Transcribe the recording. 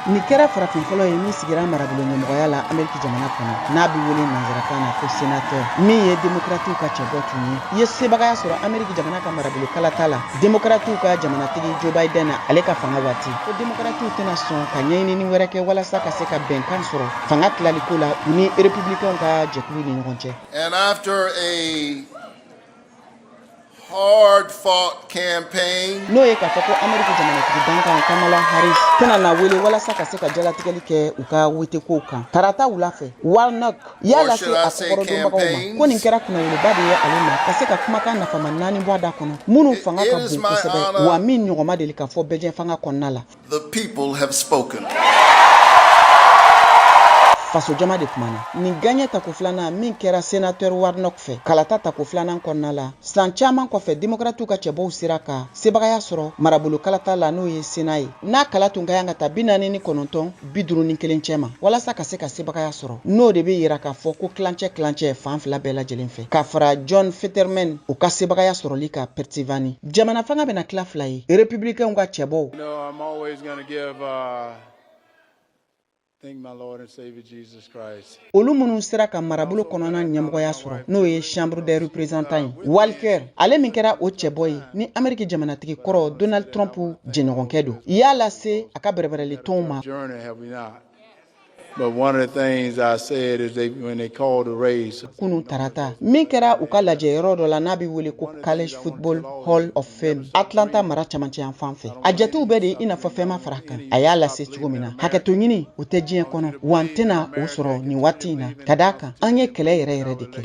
ni kɛra farafin fɔlɔ ye min sigira marabolo ɲɛmɔgɔya la Ameriki jamana kɔnɔ n'a bɛ wele nanzarakan na ko senatɛri min ye démocrates ka cɛbɔ tun ye ye sebagaya sɔrɔ Ameriki jamana ka marabolo kalata la démocrates ka jamanatigi Joe Biden ale ka fanga waati ko démocrates tɛna sɔn ka ɲɛɲinini wɛrɛ kɛ walasa ka se ka bɛnkan sɔrɔ fanga tilaliko la u ni républicains ka jɛkulu ni ɲɔgɔn cɛ. And after a hard-fought campaign, n'o ye k'a fɔ ko Ameriki jamanatigi dankan Kamala Harris tɛna na wele walasa ka se ka jalatigɛli kɛ u ka wetekow kan. Tarata wula fɛ Warnock y'a lase a kɔkɔrɔdonbagaw ma ko nin kɛra kunnawoloba de ye ale ma ka se ka kumakan nafama 4 bɔ a da kɔnɔ minnu fanga ka bon kosɛbɛ wa min ɲɔgɔnma deli ka fɔ bɛɛjɛ fanga kɔnɔna la. The people have spoken. Faso jama de kumana ni gagné tako filanan min kɛra senatɛri Warnock fɛ kalata tako filanan kɔnɔna la san caman kɔfɛ démocrates ka cɛbɔw sera ka sebagaya sɔrɔ marabolo kalata la n'o ye Sénat ye n'a kala tun ka yan ka ta 49 51 cɛ ma walasa ka se ka sebagaya sɔrɔ n'o de bɛ yira k'a fɔ ko kilancɛ fan fila bɛɛ lajɛlen fɛ ka fara John Fetterman u ka sebagaya sɔrɔli ka Pennsylvanie jamana fanga bɛna tila fila ye républicains ka cɛbɔw. I'm always going to give thank my Lord and Savior Jesus Christ. Olu minnu sera ka marabolo kɔnɔna ɲɛmɔgɔya sɔrɔ n'o ye chambre des représentants ye Walker ale min kɛra o cɛbɔ ye ni Ameriki jamanatigi kɔrɔ Donald Trump jɛɲɔgɔnkɛ don y'a lase a ka bɛrɛbɛrɛli tɔnw ma. But one of the things I said is when they called the race. Kunu tarata min kɛra u ka lajɛ yɔrɔ dɔ la n'a bɛ wele ko College Football Hall of Fame Atlanta mara camancɛ yan fan fɛ a jatew bɛɛ de i n'a fɔ fɛn ma fara kan a y'a lase cogo min na hakɛto ɲini o tɛ diɲɛ kɔnɔ wa n tɛna o sɔrɔ nin waati in na ka d'a kan an ye kɛlɛ yɛrɛ de kɛ.